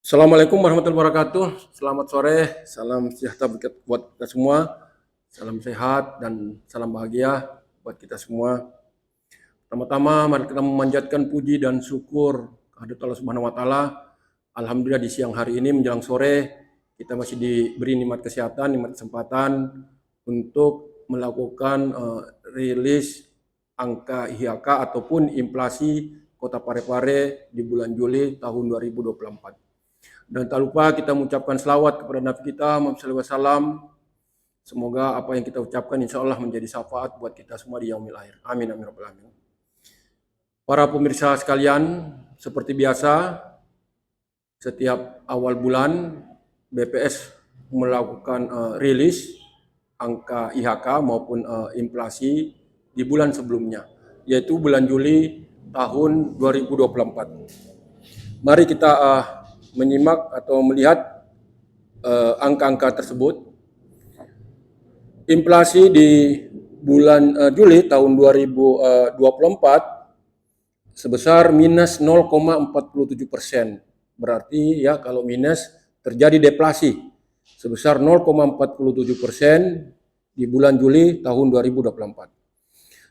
Assalamualaikum warahmatullahi wabarakatuh. Selamat sore, salam sejahtera buat kita semua. Salam sehat dan salam bahagia buat kita semua. Pertama-tama mari kita memanjatkan puji dan syukur kehadirat Allah Subhanahu wa taala. Alhamdulillah di siang hari ini menjelang sore kita masih diberi nikmat kesehatan, nikmat kesempatan untuk melakukan rilis angka IHK ataupun inflasi Kota Parepare di bulan Juli tahun 2024. Dan tak lupa kita mengucapkan selawat kepada Nabi kita Muhammad SAW. Semoga apa yang kita ucapkan insya Allah menjadi syafaat buat kita semua di yaumil akhir. Amin amin rabbal alamin. Para pemirsa sekalian, seperti biasa setiap awal bulan BPS melakukan rilis angka IHK maupun inflasi di bulan sebelumnya, yaitu bulan Juli tahun 2024. Mari kita menyimak atau melihat angka-angka tersebut. Inflasi di bulan Juli tahun 2024 sebesar minus 0,47%. Berarti ya kalau minus terjadi deflasi sebesar 0,47% di bulan Juli tahun 2024.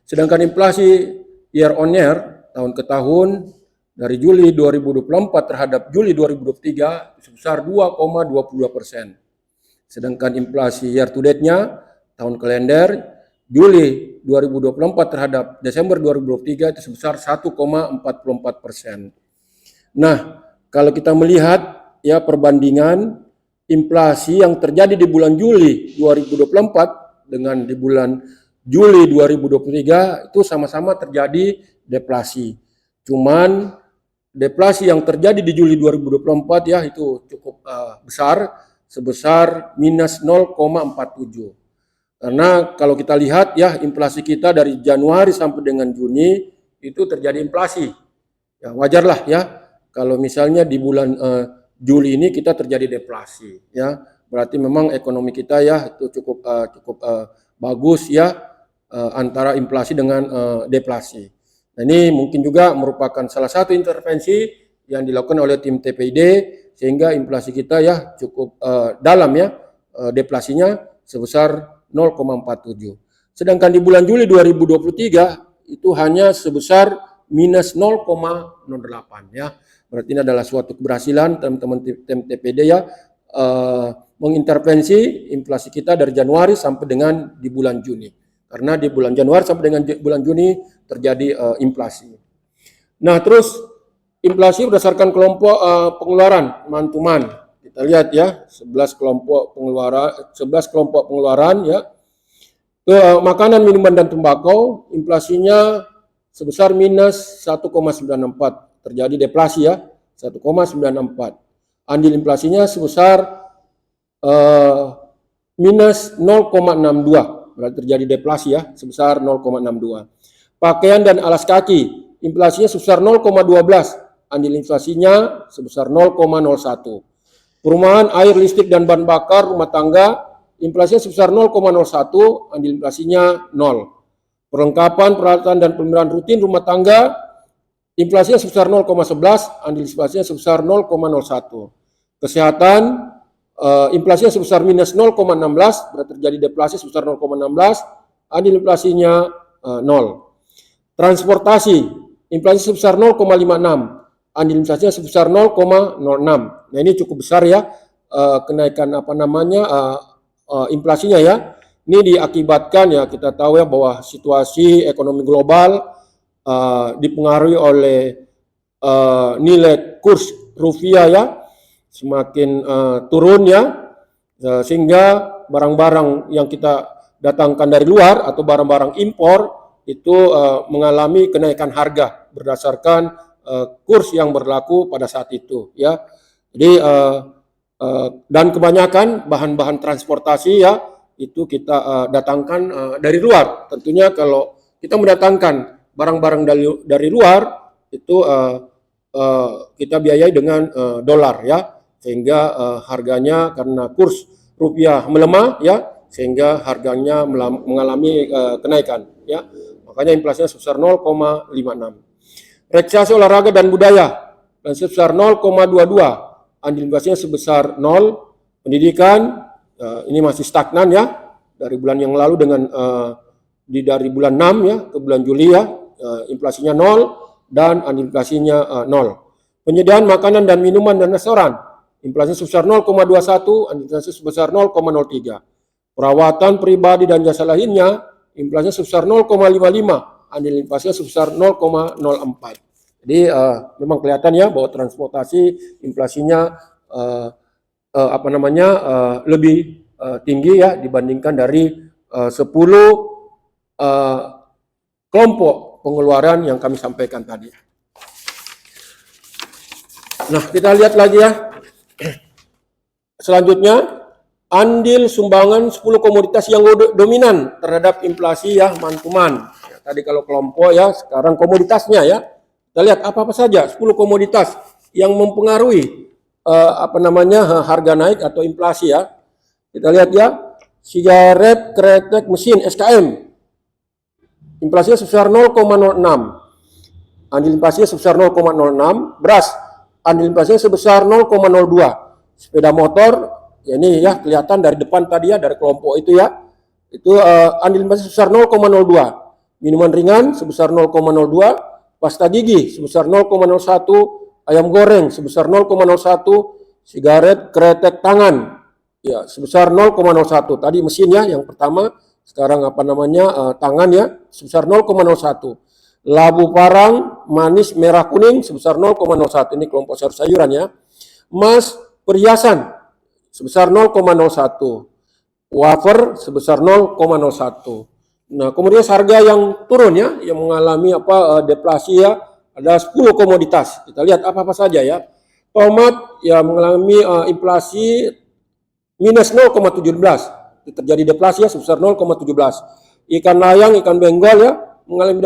Sedangkan inflasi year on year tahun ke tahun dari Juli 2024 terhadap Juli 2023 sebesar 2,22%. Sedangkan inflasi year to date-nya tahun kalender Juli 2024 terhadap Desember 2023 itu sebesar 1,44%. Nah, kalau kita melihat ya perbandingan inflasi yang terjadi di bulan Juli 2024 dengan di bulan Juli 2023 itu sama-sama terjadi deflasi. Cuman deflasi yang terjadi di Juli 2024 ya itu cukup besar sebesar minus 0,47. Karena kalau kita lihat ya inflasi kita dari Januari sampai dengan Juni itu terjadi inflasi. Ya wajarlah ya kalau misalnya di bulan Juli ini kita terjadi deflasi ya. Berarti memang ekonomi kita ya itu cukup bagus ya antara inflasi dengan deflasi. Nah, ini mungkin juga merupakan salah satu intervensi yang dilakukan oleh tim TPID sehingga inflasi kita ya cukup dalam ya deflasinya sebesar 0,47. Sedangkan di bulan Juli 2023 itu hanya sebesar minus 0,08 ya. Berarti ini adalah suatu keberhasilan teman-teman tim TPID ya mengintervensi inflasi kita dari Januari sampai dengan di bulan Juni. Karena di bulan Januari sampai dengan bulan Juni terjadi inflasi. Nah, terus inflasi berdasarkan kelompok pengeluaran teman-teman. Kita lihat ya, 11 kelompok pengeluaran ya. Makanan, minuman dan tembakau inflasinya sebesar minus 1,94. Terjadi deflasi ya, 1,94. Andil inflasinya sebesar minus 0,62. Berarti terjadi deflasi ya sebesar 0,62. Pakaian dan alas kaki inflasinya sebesar 0,12. Andil inflasinya sebesar 0,01. Perumahan, air, listrik dan bahan bakar rumah tangga inflasinya sebesar 0,01. Andil inflasinya 0. Perlengkapan, peralatan dan pemeliharaan rutin rumah tangga inflasinya sebesar 0,11. Andil inflasinya sebesar 0,01. Kesehatan inflasinya sebesar minus 0,16, berarti terjadi deflasi sebesar 0,16, andil inflasinya 0. Transportasi, inflasi sebesar 0,56, andil inflasinya sebesar 0,06. Nah ini cukup besar ya kenaikan inflasinya ya. Ini diakibatkan ya kita tahu ya bahwa situasi ekonomi global dipengaruhi oleh nilai kurs rupiah ya semakin turun ya, sehingga barang-barang yang kita datangkan dari luar atau barang-barang impor itu mengalami kenaikan harga berdasarkan kurs yang berlaku pada saat itu ya. Jadi dan kebanyakan bahan-bahan transportasi ya itu kita datangkan dari luar. Tentunya kalau kita mendatangkan barang-barang dari luar itu kita biayai dengan dolar ya. Sehingga harganya karena kurs rupiah melemah ya sehingga harganya mengalami kenaikan ya. Makanya inflasinya sebesar 0,56. Rekreasi olahraga dan budaya sebesar 0,22. andil inflasinya sebesar 0. Pendidikan ini masih stagnan ya, dari bulan yang lalu dengan dari bulan 6 ya ke bulan Juli ya, inflasinya 0 dan andil inflasinya 0. Penyediaan makanan dan minuman dan restoran, inflasinya sebesar 0,21, andil inflasi sebesar 0,03. Perawatan pribadi dan jasa lainnya, inflasinya sebesar 0,55, andil inflasinya sebesar 0,04. Jadi memang kelihatan ya bahwa transportasi inflasinya lebih tinggi ya dibandingkan dari 10 kelompok pengeluaran yang kami sampaikan tadi. Nah, kita lihat lagi ya. Selanjutnya, andil sumbangan 10 komoditas yang dominan terhadap inflasi ya, man-to-man. Ya, tadi kalau kelompok ya, sekarang komoditasnya ya. Kita lihat apa-apa saja 10 komoditas yang mempengaruhi harga naik atau inflasi ya. Kita lihat ya, sigaret, kretek, mesin, SKM. Inflasinya sebesar 0,06. Andil inflasinya sebesar 0,06. Beras, andil inflasinya sebesar 0,02. Sepeda motor, ya ini ya kelihatan dari depan tadi ya, dari kelompok itu ya. Itu andil inflasi sebesar 0,02. Minuman ringan sebesar 0,02. Pasta gigi sebesar 0,01. Ayam goreng sebesar 0,01. Sigaret, kretek tangan ya sebesar 0,01. Tadi mesinnya yang pertama, sekarang tangan ya sebesar 0,01. Labu parang manis merah kuning sebesar 0,01. Ini kelompok sayur-sayuran ya. Emas perhiasan sebesar 0,01. Wafer sebesar 0,01. Nah, kemudian harga yang turun ya, yang mengalami deflasi ya, ada 10 komoditas. Kita lihat apa-apa saja ya. Tomat ya mengalami inflasi minus 0,17. Terjadi deflasi ya sebesar 0,17. Ikan layang, ikan benggol ya mengalami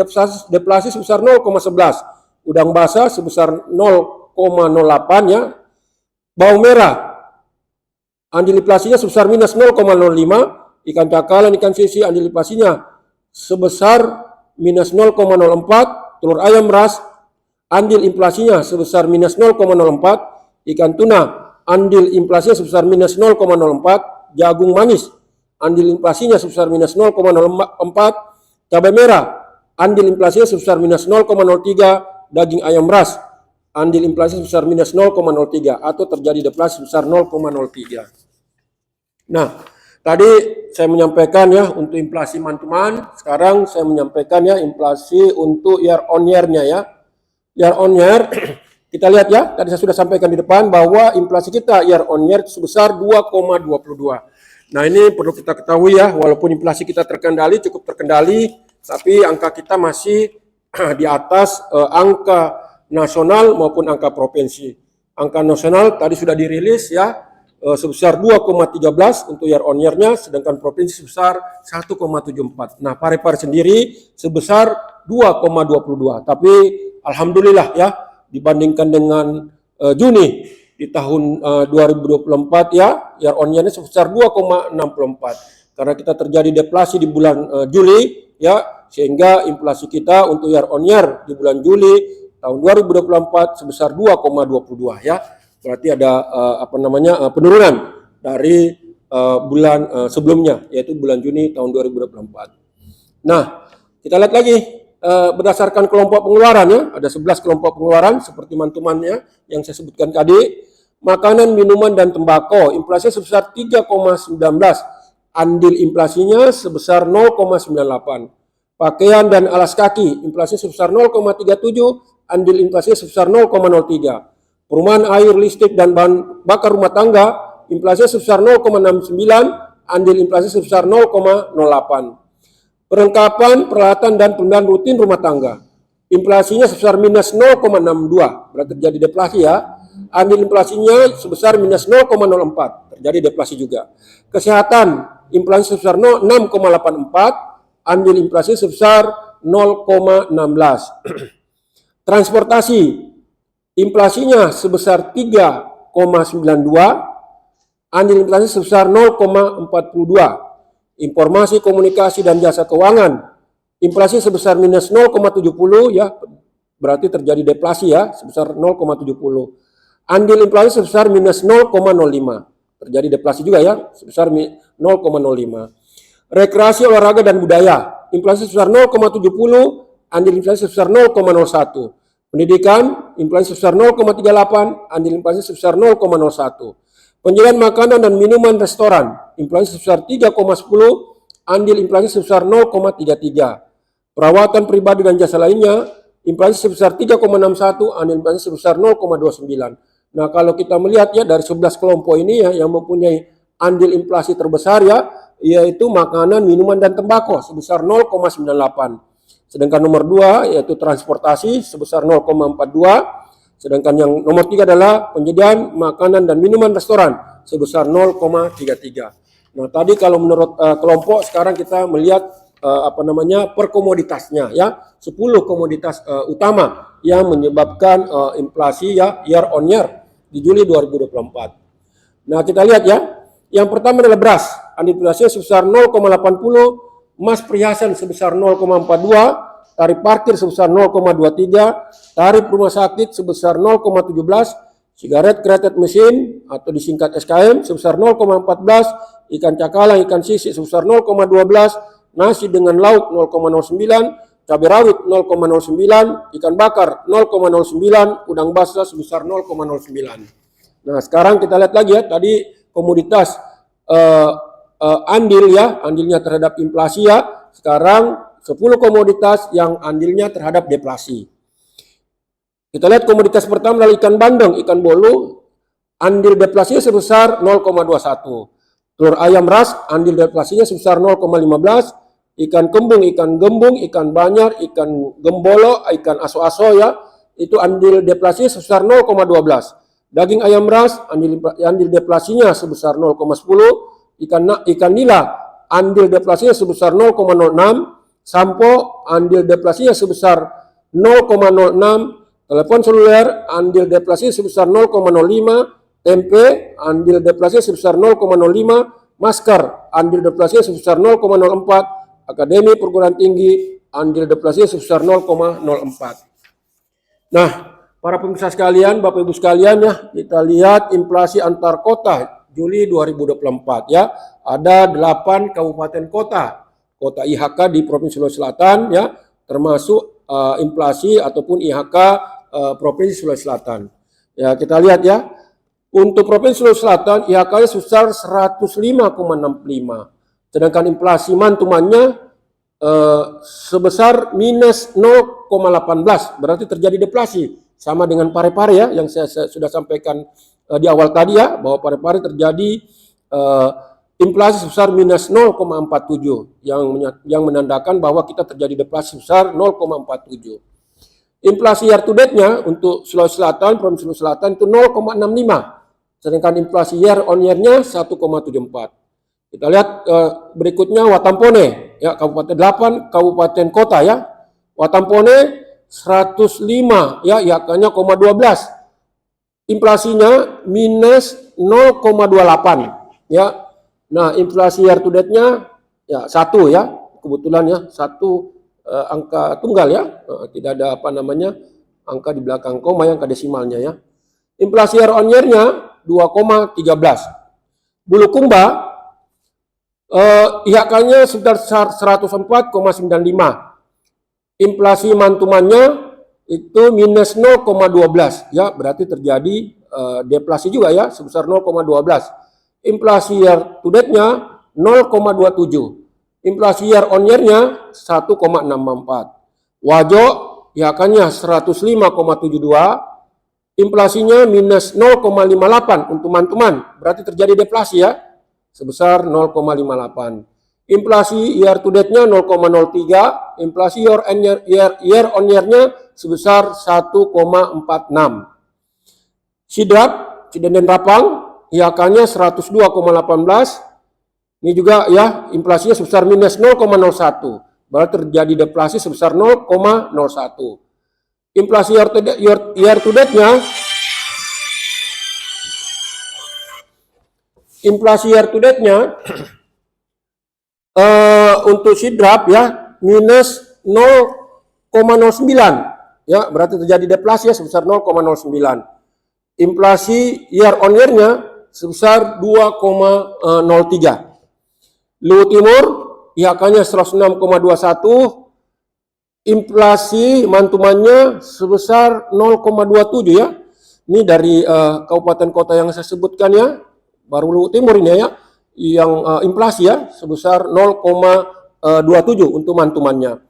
deflasi sebesar 0,11. Udang basah sebesar 0,08 ya. Bawang merah andil inflasinya sebesar minus 0,05. Ikan cakalang, ikan sisi andil inflasinya sebesar minus 0,04. Telur ayam ras andil inflasinya sebesar minus 0,04. Ikan tuna andil inflasinya sebesar minus 0,04. Jagung manis andil inflasinya sebesar minus 0,04. Cabai merah andil inflasinya sebesar minus 0,03. Daging ayam ras andil inflasi sebesar minus 0,03 atau terjadi deflasi sebesar 0,03. Nah, tadi saya menyampaikan ya untuk inflasi man-to-man, sekarang saya menyampaikan ya inflasi untuk year on year-nya ya. Year on year, kita lihat ya, tadi saya sudah sampaikan di depan bahwa inflasi kita year on year sebesar 2,22. Nah, ini perlu kita ketahui ya, walaupun inflasi kita cukup terkendali, tapi angka kita masih di atas angka nasional maupun angka provinsi. Angka nasional tadi sudah dirilis ya, sebesar 2,13 untuk year on year-nya, sedangkan provinsi sebesar 1,74. Nah, Parepare sendiri sebesar 2,22. Tapi alhamdulillah ya, dibandingkan dengan Juni di tahun 2024 ya, year on year-nya sebesar 2,64. Karena kita terjadi deflasi di bulan Juli ya, sehingga inflasi kita untuk year on year di bulan Juli tahun 2024 sebesar 2,22 ya. Berarti ada penurunan dari bulan sebelumnya, yaitu bulan Juni tahun 2024. Nah, kita lihat lagi berdasarkan kelompok pengeluaran ya, ada 11 kelompok pengeluaran seperti man-to-man-nya yang saya sebutkan tadi. Makanan, minuman, dan tembakau, inflasi sebesar 3,19, andil inflasinya sebesar 0,98. Pakaian dan alas kaki, inflasi sebesar 0,37, andil inflasi sebesar 0,03. Perumahan, air, listrik, dan bahan bakar rumah tangga, inflasi sebesar 0,69, andil inflasi sebesar 0,08. Perlengkapan, peralatan, dan pendanaan rutin rumah tangga, inflasinya sebesar minus 0,62, berarti terjadi deflasi ya. Andil inflasinya sebesar minus 0,04, terjadi deflasi juga. Kesehatan, inflasi sebesar 6,84, andil inflasi sebesar 0,16. Transportasi, inflasinya sebesar 3,92, andil inflasi sebesar 0,42. Informasi, komunikasi, dan jasa keuangan, inflasi sebesar minus 0,70 ya, berarti terjadi deflasi ya, sebesar 0,70. andil inflasi sebesar minus 0,05. Terjadi deflasi juga ya, sebesar 0,05. Rekreasi, olahraga, dan budaya, inflasi sebesar 0,70, andil inflasi sebesar 0,01. Pendidikan, inflasi sebesar 0,38, andil inflasi sebesar 0,01. Penjualan makanan dan minuman restoran, inflasi sebesar 3,10, andil inflasi sebesar 0,33. Perawatan pribadi dan jasa lainnya, inflasi sebesar 3,61, andil inflasi sebesar 0,29. Nah, kalau kita melihat ya dari 11 kelompok ini ya yang mempunyai andil inflasi terbesar ya, yaitu makanan, minuman, dan tembakau sebesar 0,98. Sedangkan nomor 2 yaitu transportasi sebesar 0,42. Sedangkan yang nomor 3 adalah penyediaan makanan dan minuman restoran sebesar 0,33. Nah, tadi kalau menurut kelompok, sekarang kita melihat per komoditasnya ya. 10 komoditas utama yang menyebabkan inflasi ya year on year di Juli 2024. Nah, kita lihat ya. Yang pertama adalah beras, andil inflasi sebesar 0,80, emas perhiasan sebesar 0,42, tarif parkir sebesar 0,23, tarif rumah sakit sebesar 0,17, sigaret kreated mesin atau disingkat SKM sebesar 0,14, ikan cakalang, ikan sisik sebesar 0,12, nasi dengan lauk 0,09, cabai rawit 0,09, ikan bakar 0,09, udang basah sebesar 0,09. Nah, sekarang kita lihat lagi ya, tadi komoditas andilnya terhadap inflasi ya. Sekarang 10 komoditas yang andilnya terhadap deflasi. Kita lihat komoditas pertama adalah ikan bandeng, ikan bolu, andil deflasinya sebesar 0,21. Telur ayam ras, andil deflasinya sebesar 0,15. Ikan kembung, ikan gembung, ikan banyar, ikan gembolo, ikan aso-aso ya, itu andil deflasinya sebesar 0,12. Daging ayam ras, andil deflasinya sebesar 0,10. Ikan nila, andil deflasinya sebesar 0,06. Sampo, andil deflasinya sebesar 0,06. Telepon seluler, andil deflasinya sebesar 0,05. Tempe, andil deflasinya sebesar 0,05. Masker, andil deflasinya sebesar 0,04. Akademi perguruan tinggi, andil deflasinya sebesar 0,04. Nah, para pemirsa sekalian, Bapak Ibu sekalian ya, kita lihat inflasi antar kota Juli 2024 ya. Ada 8 kabupaten kota IHK di Provinsi Sulawesi Selatan ya, termasuk inflasi ataupun IHK Provinsi Sulawesi Selatan. Ya, kita lihat ya. Untuk Provinsi Sulawesi Selatan IHK-nya sebesar 105,65. Sedangkan inflasi mantumannya sebesar minus 0,18, berarti terjadi deflasi. Sama dengan Parepare ya, yang saya sudah sampaikan di awal tadi ya, bahwa Parepare terjadi inflasi sebesar minus 0,47, yang menandakan bahwa kita terjadi deflasi sebesar 0,47. Inflasi year to date-nya untuk Sulawesi Selatan, Provinsi Sulawesi Selatan itu 0,65, sedangkan inflasi year on year-nya 1,74. Kita lihat berikutnya Watampone ya, Kabupaten 8 kabupaten kota ya. Watampone 105 ya, IHK-nya 0,12. Inflasinya minus 0,28 ya. Nah, inflasi year to date-nya ya 1 ya. Kebetulan ya 1 angka tunggal ya. Tidak ada angka di belakang koma, yang angka desimalnya ya. Inflasi year on year-nya 2,13. Bulukumba IHK-nya sekitar 104,95. Inflasi mantumannya itu minus 0,12 ya, berarti terjadi deflasi juga ya, sebesar 0,12. Inflasi year to date-nya 0,27. Inflasi year on year-nya 1,64. Wajo IHK-nya 105,72. Inflasinya minus 0,58 untuk mantuman, berarti terjadi deflasi ya, sebesar 0,58. Inflasi year to date-nya 0,03, inflasi year on year-nya sebesar 1,46. Sidrap, Cidenden Rapang, IHK-nya 102,18. Ini juga ya, inflasinya sebesar minus 0,01, berarti terjadi deflasi sebesar 0,01. Inflasi year to date-nya untuk Sidrap ya minus 0,09 ya, berarti terjadi deflasi ya sebesar 0,09. inflasi year on year-nya sebesar 2,03. Luwu Timur IHK-nya 106,21, inflasi mantumannya sebesar 0,27 ya. Ini dari kabupaten kota yang saya sebutkan ya, baru Luwu Timur ini ya, yang inflasi ya sebesar 0,27 untuk mantumannya.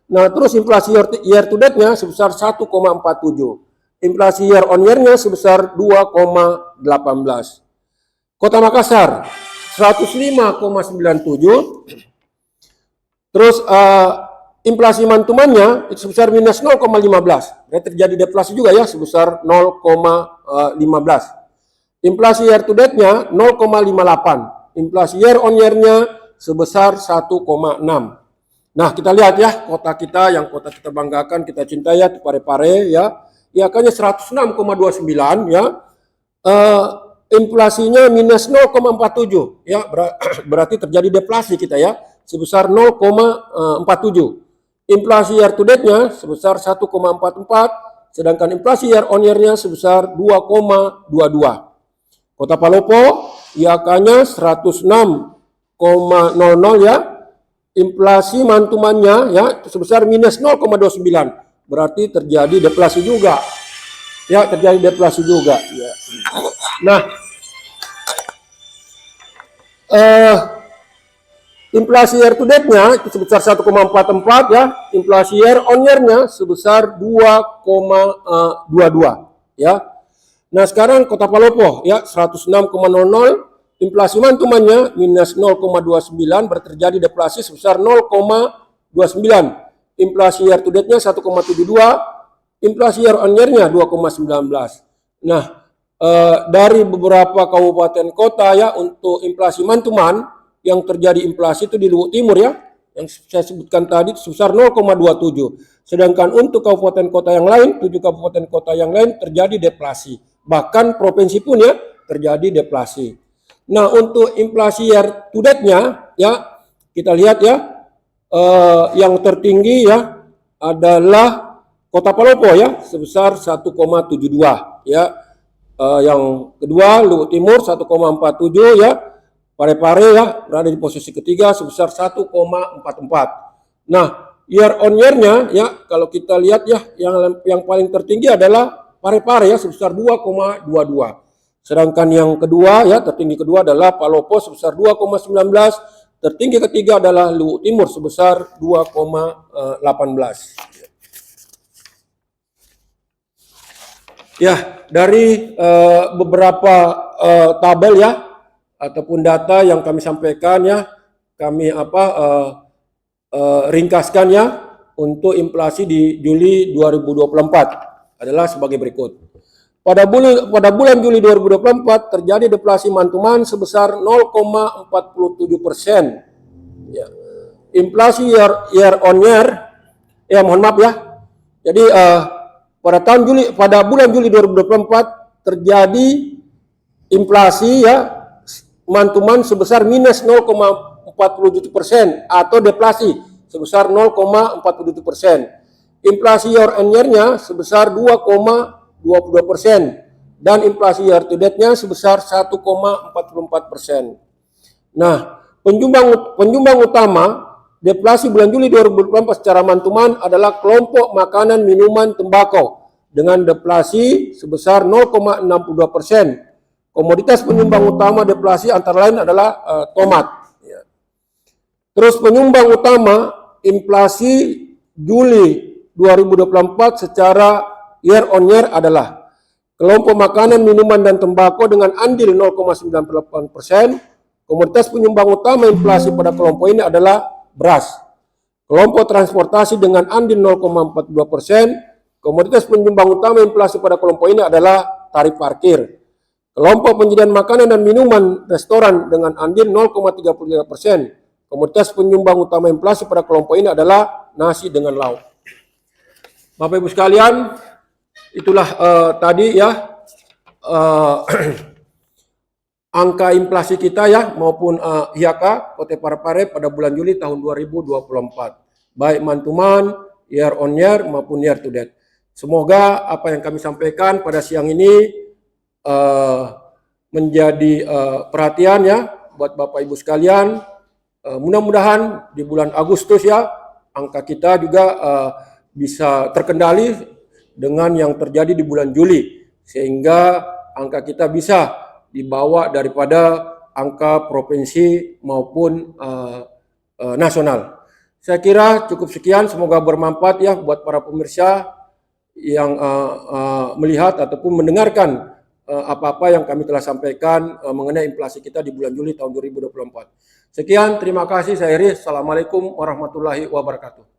Nah, terus inflasi year to date-nya sebesar 1,47. Inflasi year on year-nya sebesar 2,18. Kota Makassar 105,97. Terus inflasi mantumannya itu sebesar minus 0,15. Berarti terjadi deflasi juga ya sebesar 0,15. Inflasi year to date-nya 0,58. Inflasi year on year-nya sebesar 1,6. Nah, kita lihat ya kota kita yang kota kita banggakan, kita cintai ya, Parepare ya. IHK-nya 106,29 ya. Inflasinya minus 0,47 ya, berarti terjadi deflasi kita ya sebesar 0,47. Inflasi year to date-nya sebesar 1,44, sedangkan inflasi year on year-nya sebesar 2,22. Kota Palopo IHK-nya 106,00 ya. Inflasi mantumannya ya sebesar minus 0,29, berarti terjadi deflasi juga. Ya, terjadi deflasi juga. Ya. Nah, inflasi year to date-nya itu sebesar 1,44 ya. Inflasi year on year-nya sebesar 2,22 ya. Nah, sekarang Kota Palopo ya 106,00. Inflasi mantumannya minus 0,29, terjadi deflasi sebesar 0,29. Inflasi year to date-nya 1,72, inflasi year on year-nya 2,19. Nah, dari beberapa kabupaten kota ya untuk inflasi mantuman yang terjadi inflasi itu di Luwu Timur ya, yang saya sebutkan tadi sebesar 0,27. Sedangkan untuk kabupaten kota yang lain, 7 kabupaten kota yang lain terjadi deflasi. Bahkan provinsi pun ya terjadi deflasi. Nah, untuk inflasi year to date-nya ya kita lihat ya, yang tertinggi ya adalah Kota Palopo ya sebesar 1,72 ya. Yang kedua Luwu Timur 1,47 ya. Parepare ya berada di posisi ketiga sebesar 1,44. Nah, year on year-nya ya kalau kita lihat ya yang paling tertinggi adalah Parepare ya sebesar 2,22. Sedangkan yang kedua ya tertinggi kedua adalah Palopo sebesar 2,19, tertinggi ketiga adalah Luwu Timur sebesar 2,18. Ya, dari beberapa tabel ya ataupun data yang kami sampaikan ya, kami ringkaskan ya untuk inflasi di Juli 2024 adalah sebagai berikut. Pada bulan Juli 2024 terjadi deflasi mantuman sebesar 0,47%. Ya. Inflasi year on year, ya mohon maaf ya. Jadi pada bulan Juli 2024 terjadi inflasi ya mantuman sebesar minus 0,47% atau deflasi sebesar 0,47%. Inflasi year on year-nya sebesar 2,22% dan inflasi year to date-nya sebesar 1,44%. Nah, penyumbang utama deflasi bulan Juli 2024 secara mantuman adalah kelompok makanan, minuman, tembakau dengan deflasi sebesar 0,62%. Komoditas penyumbang utama deflasi antara lain adalah tomat. Terus penyumbang utama inflasi Juli 2024 secara year on year adalah kelompok makanan, minuman, dan tembakau dengan andil 0,98%. Komoditas penyumbang utama inflasi pada kelompok ini adalah beras. Kelompok transportasi dengan andil 0,42%. Komoditas penyumbang utama inflasi pada kelompok ini adalah tarif parkir. Kelompok penyediaan makanan dan minuman restoran dengan andil 0,33%. Komoditas penyumbang utama inflasi pada kelompok ini adalah nasi dengan lauk. Bapak Ibu sekalian, itulah tadi ya angka inflasi kita ya maupun IHK Kota Parepare pada bulan Juli tahun 2024. Baik mantuman, year on year maupun year to date. Semoga apa yang kami sampaikan pada siang ini menjadi perhatian ya buat Bapak Ibu sekalian. Mudah-mudahan di bulan Agustus ya angka kita juga bisa terkendali dengan yang terjadi di bulan Juli, sehingga angka kita bisa dibawa daripada angka provinsi maupun nasional. Saya kira cukup sekian, semoga bermanfaat ya buat para pemirsa yang melihat ataupun mendengarkan apa-apa yang kami telah sampaikan mengenai inflasi kita di bulan Juli tahun 2024. Sekian, terima kasih, saya Iris. Assalamualaikum warahmatullahi wabarakatuh.